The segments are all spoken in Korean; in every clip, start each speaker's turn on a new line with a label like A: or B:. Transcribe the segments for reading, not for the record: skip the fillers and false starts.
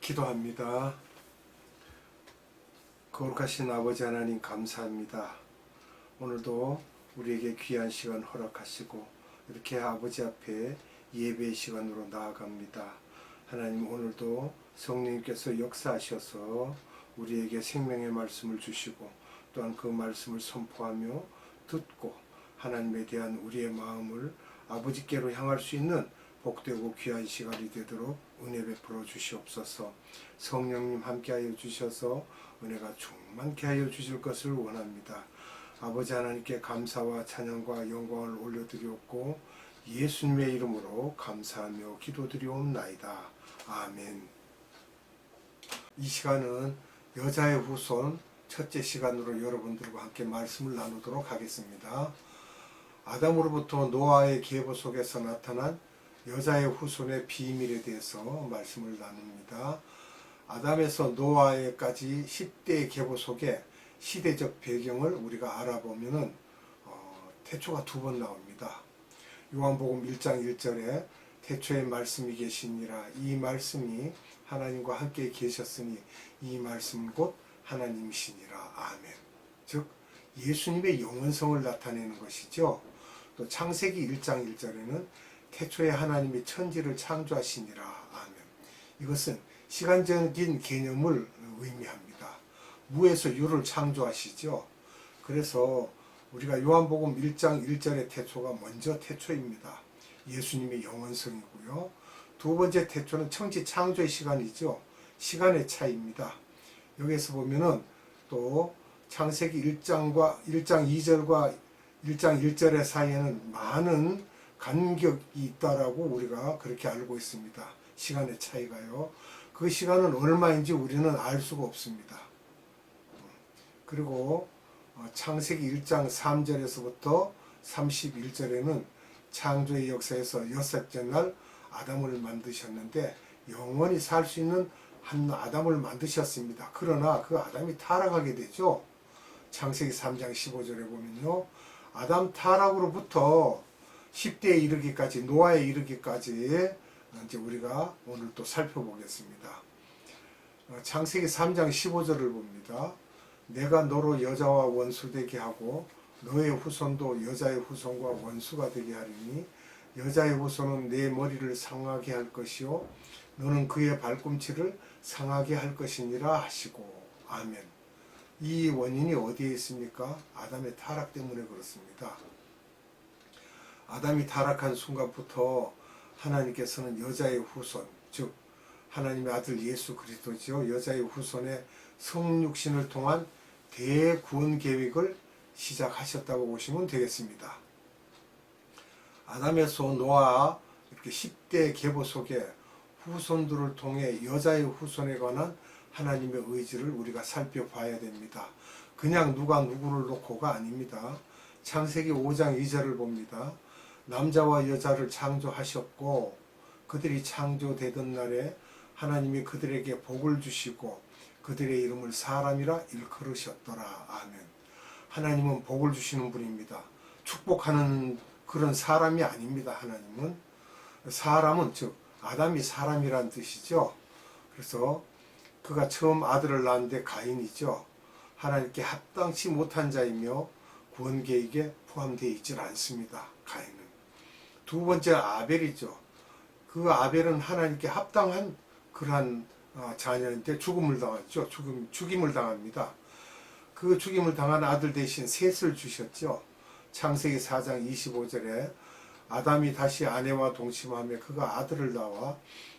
A: 기도합니다. 거룩하신 아버지 하나님 감사합니다. 오늘도 우리에게 귀한 시간 허락하시고 이렇게 아버지 앞에 예배의 시간으로 나아갑니다. 하나님, 오늘도 성령님께서 역사하셔서 우리에게 생명의 말씀을 주시고 또한 그 말씀을 선포하며 듣고 하나님에 대한 우리의 마음을 아버지께로 향할 수 있는 복되고 귀한 시간이 되도록 은혜 베풀어 주시옵소서. 성령님 함께하여 주셔서 은혜가 충만케 하여 주실 것을 원합니다. 아버지 하나님께 감사와 찬양과 영광을 올려드리옵고 예수님의 이름으로 감사하며 기도드리옵나이다. 아멘. 이 시간은 여자의 후손 첫째 시간으로 여러분들과 함께 말씀을 나누도록 하겠습니다. 아담으로부터 노아의 계보 속에서 나타난 여자의 후손의 비밀에 대해서 말씀을 나눕니다. 아담에서 노아에까지 10대의 계보 속에 시대적 배경을 우리가 알아보면은 태초가 두 번 나옵니다. 요한복음 1장 1절에 태초에 말씀이 계시니라, 이 말씀이 하나님과 함께 계셨으니 이 말씀은 곧 하나님이시니라. 아멘. 즉 예수님의 영원성을 나타내는 것이죠. 또 창세기 1장 1절에는 태초에 하나님이 천지를 창조하시니라. 아멘. 이것은 시간적인 개념을 의미합니다. 무에서 유를 창조하시죠. 그래서 우리가 요한복음 1장 1절의 태초가 먼저 태초입니다. 예수님의 영원성이고요. 두 번째 태초는 천지 창조의 시간이죠. 시간의 차이입니다. 여기에서 보면은 또 창세기 1장 2절과 1장 1절의 사이에는 많은 간격이 있다라고 우리가 그렇게 알고 있습니다. 시간의 차이가요. 그 시간은 얼마인지 우리는 알 수가 없습니다. 그리고 창세기 1장 3절에서부터 31절에는 창조의 역사에서 여섯째 날 아담을 만드셨는데 영원히 살 수 있는 한 아담을 만드셨습니다. 그러나 그 아담이 타락하게 되죠. 창세기 3장 15절에 보면요, 아담 타락으로부터 10대에 이르기까지, 노아에 이르기까지 이제 우리가 오늘 또 살펴보겠습니다. 창세기 3장 15절을 봅니다. 내가 너로 여자와 원수되게 하고 너의 후손도 여자의 후손과 원수가 되게 하리니 여자의 후손은 내 머리를 상하게 할 것이요 너는 그의 발꿈치를 상하게 할 것이니라 하시고. 아멘. 이 원인이 어디에 있습니까? 아담의 타락 때문에 그렇습니다. 아담이 타락한 순간부터 하나님께서는 여자의 후손, 즉 하나님의 아들 예수 그리스도죠. 여자의 후손의 성육신을 통한 대구원 계획을 시작하셨다고 보시면 되겠습니다. 아담에서 노아 이렇게 10대 계보 속에 후손들을 통해 여자의 후손에 관한 하나님의 의지를 우리가 살펴봐야 됩니다. 그냥 누가 누구를 놓고가 아닙니다. 창세기 5장 2절을 봅니다. 남자와 여자를 창조하셨고 그들이 창조되던 날에 하나님이 그들에게 복을 주시고 그들의 이름을 사람이라 일컬으셨더라. 아멘. 하나님은 복을 주시는 분입니다. 축복하는 그런 사람이 아닙니다. 하나님은. 사람은 즉 아담이 사람이란 뜻이죠. 그래서 그가 처음 아들을 낳았는데 가인이죠. 하나님께 합당치 못한 자이며 구원 계획에 포함되어 있질 않습니다. 가인은. 두 번째 아벨이죠. 그 아벨은 하나님께 합당한 그러한 자녀인데 죽음을 당했죠. 죽임을 당합니다. 그 죽임을 당한 아들 대신 셋을 주셨죠. 창세기 4장 25절에 아담이 다시 아내와 동침하며 그가 아들을 낳아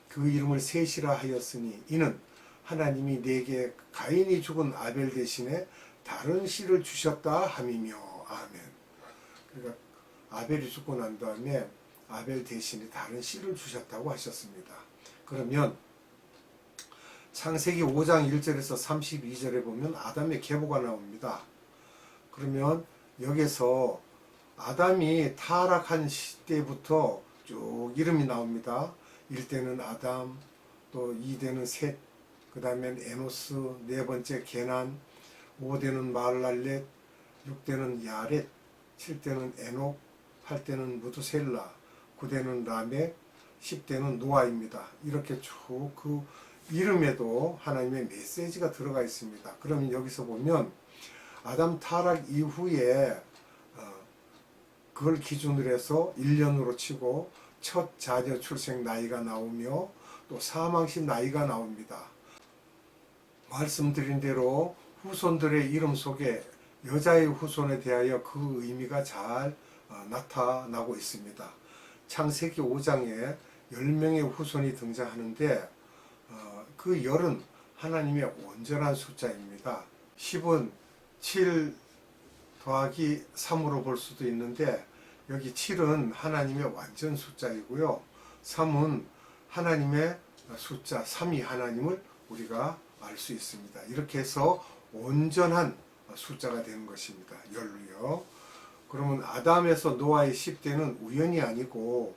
A: 그 이름을 셋이라 하였으니 이는 하나님이 내게 가인이 죽은 아벨 대신에 다른 씨를 주셨다 함이며. 아멘. 그러니까 아벨이 죽고 난 다음에 아벨 대신에 다른 씨를 주셨다고 하셨습니다. 그러면 창세기 5장 1절에서 32절에 보면 아담의 계보가 나옵니다. 그러면 여기서 아담이 타락한 시대부터 쭉 이름이 나옵니다. 1대는 아담, 또 2대는 셋, 그 다음엔 에노스, 네 번째 게난, 5대는 마할랄렛, 6대는 야렛, 7대는 에녹, 8대는 무두셀라, 9대는 라멕, 10대는 노아입니다. 이렇게 쭉 그 이름에도 하나님의 메시지가 들어가 있습니다. 그러면 여기서 보면 아담 타락 이후에 그걸 기준으로 해서 1년으로 치고 첫 자녀 출생 나이가 나오며 또 사망시 나이가 나옵니다. 말씀드린 대로 후손들의 이름 속에 여자의 후손에 대하여 그 의미가 잘 나타나고 있습니다. 창세기 5장에 10명의 후손이 등장하는데 그 10은 하나님의 온전한 숫자입니다. 10은 7 더하기 3으로 볼 수도 있는데 여기 7은 하나님의 완전 숫자이고요. 3은 하나님의 숫자 3이 하나님을 우리가 알 수 있습니다. 이렇게 해서 온전한 숫자가 되는 것입니다. 열로요. 그러면 아담에서 노아의 10대는 우연이 아니고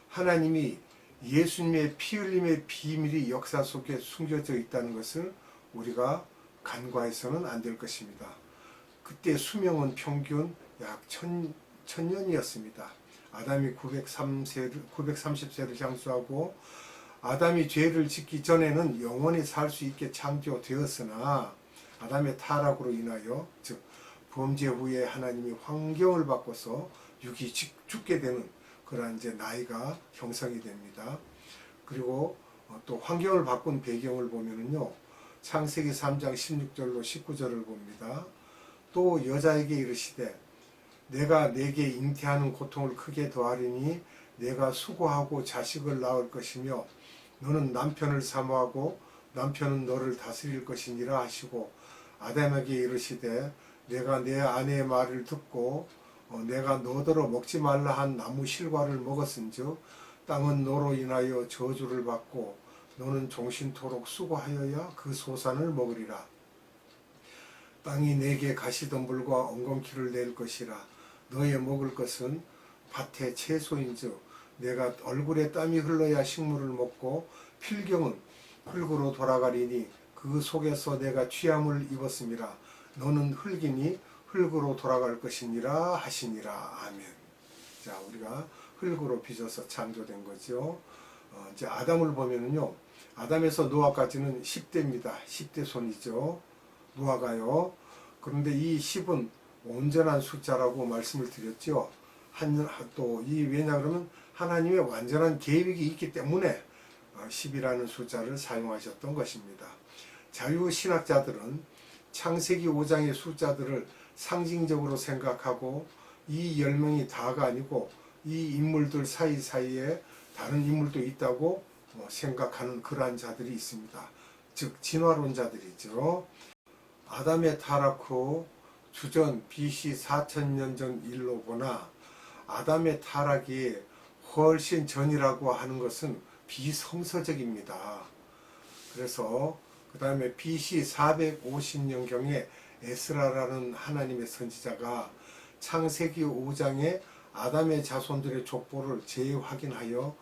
A: 하나님이 예수님의 피 흘림의 비밀이 역사 속에 숨겨져 있다는 것을 우리가 간과해서는 안 될 것입니다. 그때 수명은 평균 약 1000년이었습니다. 아담이 930세를 향수하고 아담이 죄를 짓기 전에는 영원히 살 수 있게 창조되었으나 아담의 타락으로 인하여 즉 범죄 후에 하나님이 환경을 바꿔서 육이 죽게 되는 그러한 이제 나이가 형성이 됩니다. 그리고 또 환경을 바꾼 배경을 보면은요. 창세기 3장 16절로 19절을 봅니다. 또 여자에게 이르시되 내가 내게 잉태하는 고통을 크게 더하리니 내가 수고하고 자식을 낳을 것이며 너는 남편을 사모하고 남편은 너를 다스릴 것이니라 하시고 아담에게 이르시되 내가 내 아내의 말을 듣고 내가 너더러 먹지 말라 한 나무 실과를 먹었은즉 땅은 너로 인하여 저주를 받고 너는 종신토록 수고하여야 그 소산을 먹으리라. 땅이 내게 가시덤불과 엉겅퀴를 낼 것이라. 너의 먹을 것은 밭의 채소인즉 내가 얼굴에 땀이 흘러야 식물을 먹고 필경은 흙으로 돌아가리니 그 속에서 내가 취함을 입었음이라. 너는 흙이니 흙으로 돌아갈 것이니라 하시니라. 아멘. 자, 우리가 흙으로 빚어서 창조된 거죠. 이제 아담을 보면은요. 아담에서 노아까지는 10대입니다. 10대 손이죠. 노아가요. 그런데 이 10은 온전한 숫자라고 말씀을 드렸죠. 왜냐 그러면 하나님의 완전한 계획이 있기 때문에 10이라는 숫자를 사용하셨던 것입니다. 자유신학자들은 창세기 5장의 숫자들을 상징적으로 생각하고 이 10명이 다가 아니고 이 인물들 사이사이에 다른 인물도 있다고 생각하는 그러한 자들이 있습니다. 즉 진화론자들이죠. 아담의 타락 후 주전 BC 4000년 전 일로 보나 아담의 타락이 훨씬 전이라고 하는 것은 비성서적입니다. 그래서 그 다음에 BC 450년경에 에스라라는 하나님의 선지자가 창세기 5장에 아담의 자손들의 족보를 재확인하여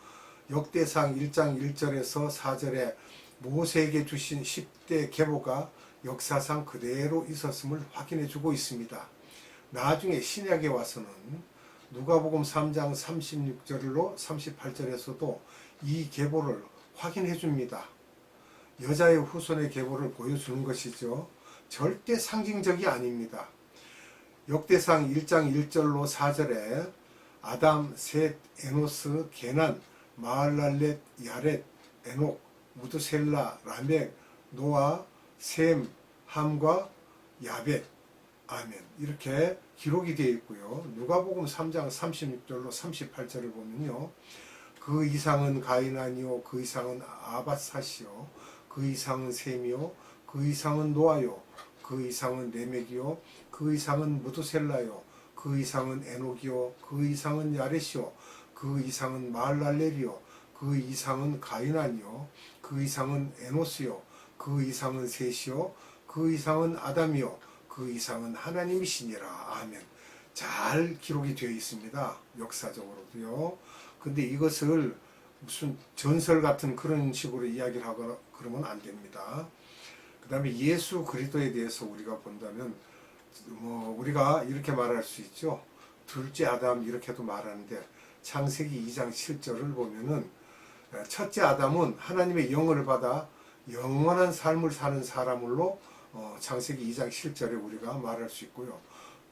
A: 역대상 1장 1절에서 4절에 모세에게 주신 10대 계보가 역사상 그대로 있었음을 확인해 주고 있습니다. 나중에 신약에 와서는 누가복음 3장 36절로 38절에서도 이 계보를 확인해 줍니다. 여자의 후손의 계보를 보여주는 것이죠. 절대 상징적이 아닙니다. 역대상 1장 1절로 4절에 아담, 셋, 에노스, 게난, 마할랄렛, 야렛, 에녹, 무드셀라, 라멕, 노아, 셈, 함과 야벳, 아멘. 이렇게 기록이 되어 있고요. 누가복음 3장 36절로 38절을 보면요. 그 이상은 가이나니요, 그 이상은 아바삿이요, 그 이상은 셈이요, 그 이상은 노아요, 그 이상은 레멕이요, 그 이상은 무드셀라요, 그 이상은 에녹이요, 그 이상은 야렛이요, 그 이상은 마할랄렐이요, 그 이상은 가이나니요, 그 이상은 에노스요, 그 이상은 셋이요, 그 이상은 아담이요, 그 이상은 하나님이시니라. 아멘. 잘 기록이 되어 있습니다. 역사적으로도요. 근데 이것을 무슨 전설 같은 그런 식으로 이야기를 하거나 그러면 안 됩니다. 그 다음에 예수 그리스도에 대해서 우리가 본다면 우리가 이렇게 말할 수 있죠. 둘째 아담 이렇게도 말하는데 창세기 2장 7절을 보면은 첫째 아담은 하나님의 영을 받아 영원한 삶을 사는 사람으로 창세기 2장 7절에 우리가 말할 수 있고요.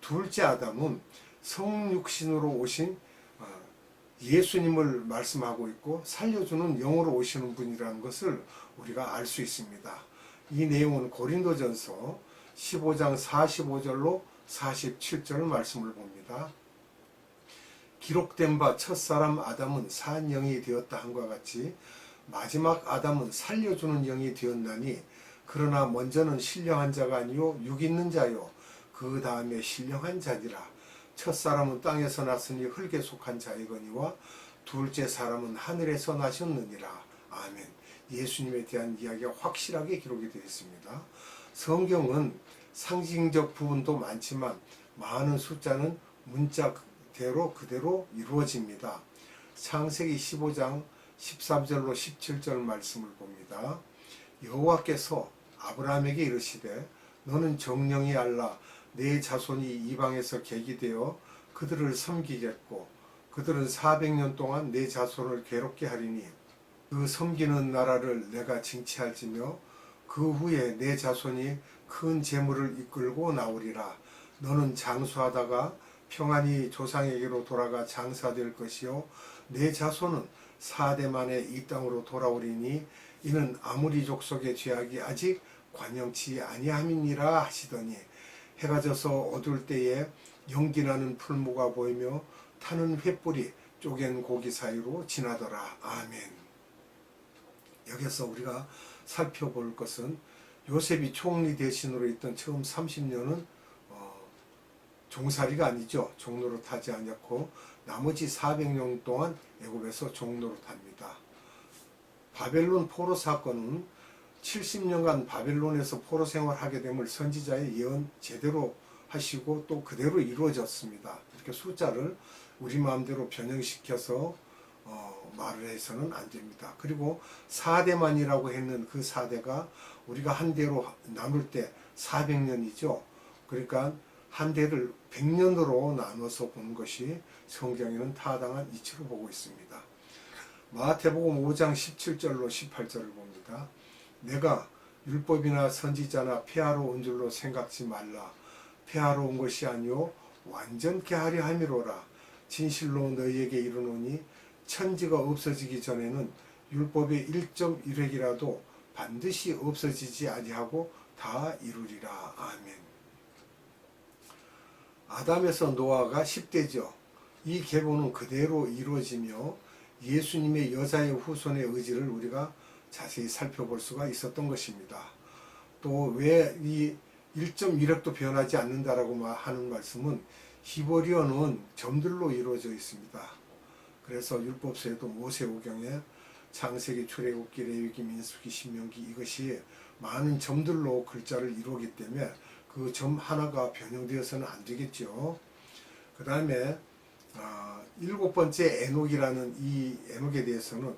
A: 둘째 아담은 성육신으로 오신 예수님을 말씀하고 있고 살려주는 영으로 오시는 분이라는 것을 우리가 알 수 있습니다. 이 내용은 고린도전서 15장 45절로 47절 말씀을 봅니다. 기록된 바 첫사람 아담은 산 영이 되었다 한과 같이 마지막 아담은 살려주는 영이 되었나니 그러나 먼저는 신령한 자가 아니요 육 있는 자요 그 다음에 신령한 자니라. 첫사람은 땅에서 났으니 흙에 속한 자이거니와 둘째 사람은 하늘에서 나셨느니라. 아멘. 예수님에 대한 이야기가 확실하게 기록이 되어 있습니다. 성경은 상징적 부분도 많지만 많은 숫자는 문자대로 그대로 이루어집니다. 창세기 15장 13절로 17절 말씀을 봅니다. 여호와께서 아브라함에게 이르시되 너는 정령이 알라 내 자손이 이방에서 계기되어 그들을 섬기겠고 그들은 400년 동안 내 자손을 괴롭게 하리니 그 섬기는 나라를 내가 징치할지며 그 후에 내 자손이 큰 재물을 이끌고 나오리라. 너는 장수하다가 평안히 조상에게로 돌아가 장사될 것이요 내 자손은 4대 만에 이 땅으로 돌아오리니 이는 아무리 족속의 죄악이 아직 관영치 아니함이니라 하시더니 해가 져서 어두울 때에 연기나는 풀무가 보이며 타는 횃불이 쪼갠 고기 사이로 지나더라. 아멘. 여기서 우리가 살펴볼 것은 요셉이 총리 대신으로 있던 처음 30년은 종살이가 아니죠. 종노릇 하지 않았고 나머지 400년 동안 애굽에서 종노릇 합니다. 바벨론 포로 사건은 70년간 바벨론에서 포로 생활하게 됨을 선지자의 예언 제대로 하시고 또 그대로 이루어졌습니다. 이렇게 숫자를 우리 마음대로 변형시켜서 말을 해서는 안 됩니다. 그리고 4대만이라고 했는 그 4대가 우리가 한 대로 나눌 때 400년이죠. 그러니까 한 대를 100년으로 나눠서 보는 것이 성경에는 타당한 이치로 보고 있습니다. 마태복음 5장 17절로 18절을 봅니다. 내가 율법이나 선지자나 폐하러 온 줄로 생각지 말라. 폐하러 온 것이 아니요 완전케 하려 함이로라. 진실로 너희에게 이르노니 천지가 없어지기 전에는 율법의 1.1획이라도 반드시 없어지지 아니하고 다 이루리라. 아멘. 아담에서 노아가 10대죠. 이 계보는 그대로 이루어지며 예수님의 여자의 후손의 의지를 우리가 자세히 살펴볼 수가 있었던 것입니다. 또 왜 이 1.1획도 변하지 않는다라고 하는 말씀은 히브리어는 점들로 이루어져 있습니다. 그래서 율법서에도 모세오경에 창세기, 출애굽기, 레위기, 민수기, 신명기 이것이 많은 점들로 글자를 이루기 때문에 그 점 하나가 변형되어서는 안 되겠죠. 그 다음에 7번째 에녹이라는 이 에녹에 대해서는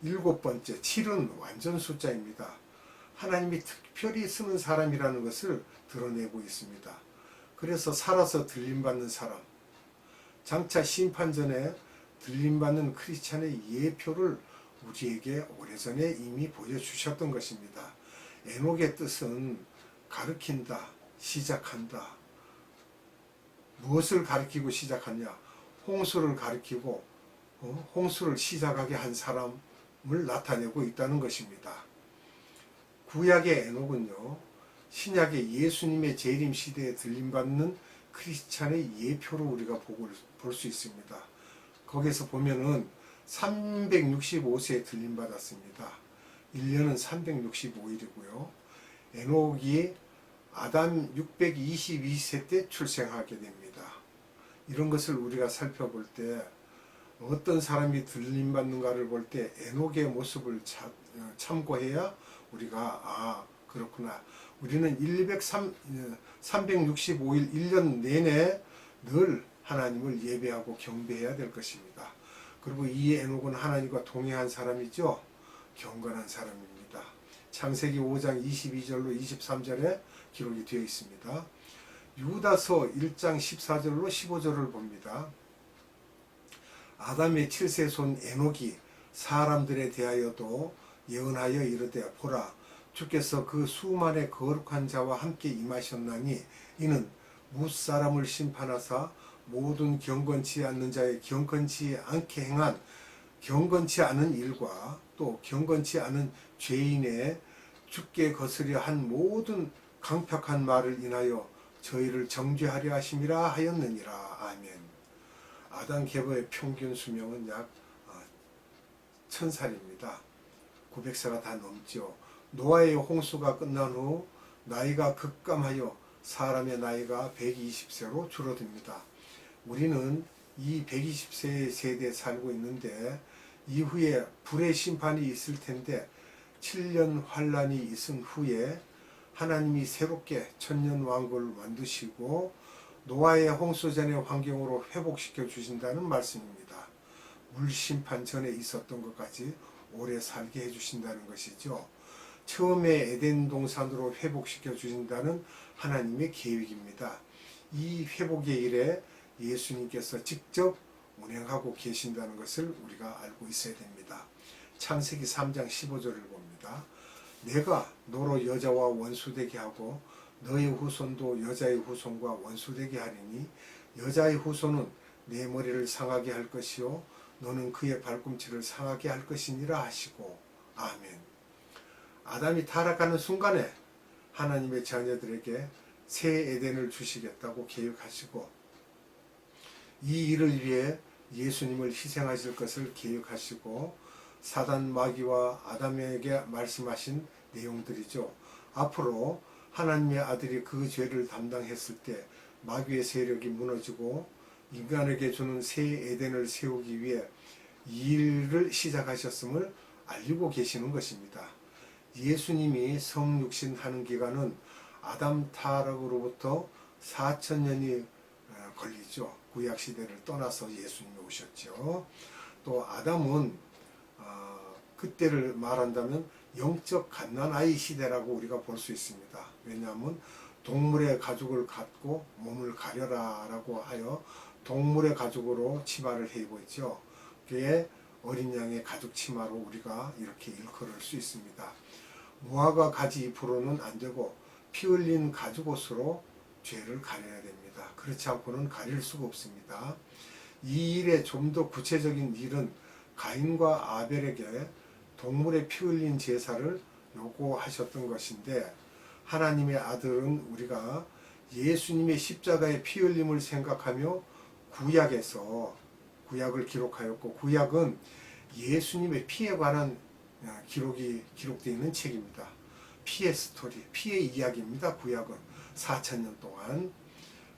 A: 7번째 7은 완전 숫자입니다. 하나님이 특별히 쓰는 사람이라는 것을 드러내고 있습니다. 그래서 살아서 들림받는 사람, 장차 심판전에 들림받는 크리스찬의 예표를 우리에게 오래전에 이미 보여주셨던 것입니다. 에녹의 뜻은 가르친다, 시작한다. 무엇을 가르치고 시작하냐? 홍수를 가르치고 홍수를 시작하게 한 사람을 나타내고 있다는 것입니다. 구약의 에녹은요, 신약의 예수님의 재림 시대에 들림받는 크리스찬의 예표로 우리가 볼 수 있습니다. 거기서 보면은 365세에 들림받았습니다. 1년은 365일이고요. 에녹이 아담 622세 때 출생하게 됩니다. 이런 것을 우리가 살펴볼 때 어떤 사람이 들림받는가를 볼 때 에녹의 모습을 참고해야 우리가 그렇구나. 우리는 365일 1년 내내 늘 하나님을 예배하고 경배해야 될 것입니다. 그리고 이 에녹은 하나님과 동행한 사람이죠. 경건한 사람입니다. 창세기 5장 22절로 23절에 기록이 되어 있습니다. 유다서 1장 14절로 15절을 봅니다. 아담의 7세 손 에녹이 사람들에 대하여도 예언하여 이르되 보라 주께서 그 수만의 거룩한 자와 함께 임하셨나니 이는 무사람을 심판하사 모든 경건치 않는 자의 경건치 않게 행한 경건치 않은 일과 또 경건치 않은 죄인의 주께 거스려 한 모든 강팍한 말을 인하여 저희를 정죄하려 하심이라 하였느니라. 아멘. 아담 계보의 평균 수명은 약 1000살입니다. 900세가 다 넘죠. 노아의 홍수가 끝난 후 나이가 급감하여 사람의 나이가 120세로 줄어듭니다. 우리는 이 120세의 세대에 살고 있는데 이후에 불의 심판이 있을 텐데 7년 환란이 있은 후에 하나님이 새롭게 천년왕국을 만드시고 노아의 홍수 전의 환경으로 회복시켜 주신다는 말씀입니다. 물심판 전에 있었던 것까지 오래 살게 해주신다는 것이죠. 처음에 에덴 동산으로 회복시켜 주신다는 하나님의 계획입니다. 이 회복의 일에 예수님께서 직접 운행하고 계신다는 것을 우리가 알고 있어야 됩니다. 창세기 3장 15절을 봅니다. 내가 너로 여자와 원수되게 하고 너의 후손도 여자의 후손과 원수되게 하리니 여자의 후손은 내 머리를 상하게 할 것이요 너는 그의 발꿈치를 상하게 할 것이니라 하시고. 아멘. 아담이 타락하는 순간에 하나님의 자녀들에게 새 에덴을 주시겠다고 계획하시고 이 일을 위해 예수님을 희생하실 것을 계획하시고 사단 마귀와 아담에게 말씀하신 내용들이죠. 앞으로 하나님의 아들이 그 죄를 담당했을 때 마귀의 세력이 무너지고 인간에게 주는 새 에덴을 세우기 위해 이 일을 시작하셨음을 알리고 계시는 것입니다. 예수님이 성육신 하는 기간은 아담 타락으로부터 4000년이 걸리죠. 구약시대를 떠나서 예수님이 오셨죠. 또 아담은 그때를 말한다면 영적 갓난아이 시대라고 우리가 볼 수 있습니다. 왜냐하면 동물의 가죽을 갖고 몸을 가려라 라고 하여 동물의 가죽으로 치마를 해 입었죠. 그게 어린 양의 가죽 치마로 우리가 이렇게 일컬을 수 있습니다. 무화과 가지 잎으로는 안 되고 피 흘린 가죽옷으로 죄를 가려야 됩니다. 그렇지 않고는 가릴 수가 없습니다. 이 일의 좀 더 구체적인 일은 가인과 아벨에게 동물의 피 흘린 제사를 요구하셨던 것인데 하나님의 아들은 우리가 예수님의 십자가의 피 흘림을 생각하며 구약에서 구약을 기록하였고 구약은 예수님의 피에 관한 기록이 기록되어 있는 책입니다. 피의 스토리, 피의 이야기입니다. 구약은 4000년 동안.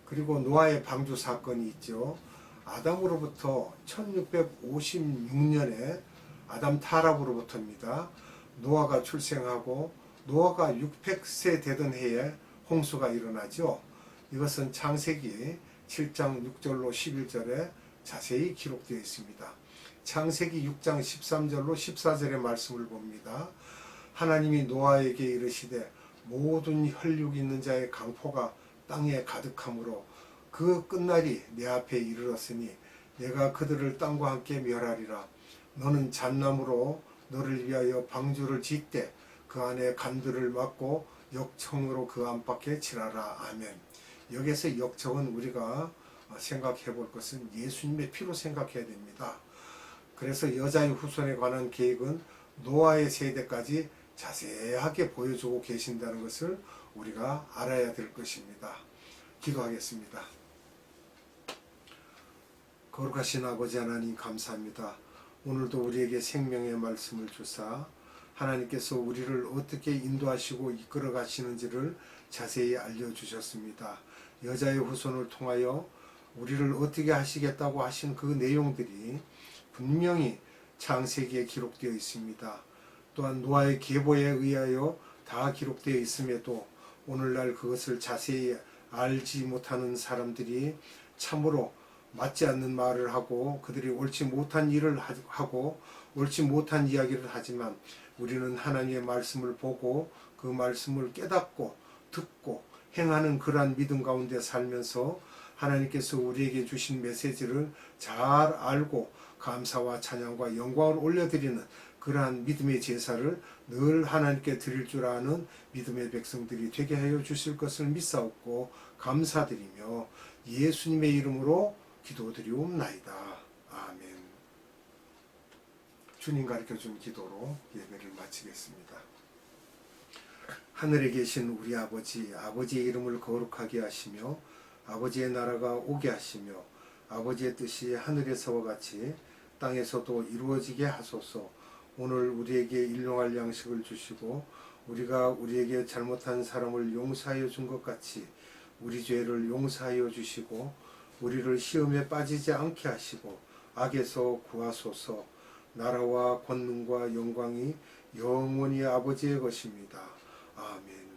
A: 그리고 노아의 방주 사건이 있죠. 아담으로부터 1656년에 아담 타락으로부터입니다. 노아가 출생하고 노아가 600세 되던 해에 홍수가 일어나죠. 이것은 창세기 7장 6절로 11절에 자세히 기록되어 있습니다. 창세기 6장 13절로 14절의 말씀을 봅니다. 하나님이 노아에게 이르시되 모든 혈육 있는 자의 강포가 땅에 가득하므로 그 끝날이 내 앞에 이르렀으니 내가 그들을 땅과 함께 멸하리라. 너는 잣나무로 너를 위하여 방주를 짓되 그 안에 간들을 막고 역청으로 그 안팎에 칠하라. 아멘. 여기서 역청은 우리가 생각해 볼 것은 예수님의 피로 생각해야 됩니다. 그래서 여자의 후손에 관한 계획은 노아의 세대까지 자세하게 보여주고 계신다는 것을 우리가 알아야 될 것입니다. 기도하겠습니다. 거룩하신 아버지 하나님 감사합니다. 오늘도 우리에게 생명의 말씀을 주사 하나님께서 우리를 어떻게 인도하시고 이끌어 가시는지를 자세히 알려주셨습니다. 여자의 후손을 통하여 우리를 어떻게 하시겠다고 하신 그 내용들이 분명히 창세기에 기록되어 있습니다. 또한 노아의 계보에 의하여 다 기록되어 있음에도 오늘날 그것을 자세히 알지 못하는 사람들이 참으로 맞지 않는 말을 하고 그들이 옳지 못한 일을 하고 옳지 못한 이야기를 하지만 우리는 하나님의 말씀을 보고 그 말씀을 깨닫고 듣고 행하는 그러한 믿음 가운데 살면서 하나님께서 우리에게 주신 메시지를 잘 알고 감사와 찬양과 영광을 올려드리는 그러한 믿음의 제사를 늘 하나님께 드릴 줄 아는 믿음의 백성들이 되게 하여 주실 것을 믿사옵고 감사드리며 예수님의 이름으로 기도드리옵나이다. 아멘. 주님 가르쳐준 기도로 예배를 마치겠습니다. 하늘에 계신 우리 아버지, 아버지의 이름을 거룩하게 하시며 아버지의 나라가 오게 하시며 아버지의 뜻이 하늘에서와 같이 땅에서도 이루어지게 하소서. 오늘 우리에게 일용할 양식을 주시고 우리가 우리에게 잘못한 사람을 용서하여 준 것 같이 우리 죄를 용서하여 주시고 우리를 시험에 빠지지 않게 하시고 악에서 구하소서. 나라와 권능과 영광이 영원히 아버지의 것입니다. 아멘.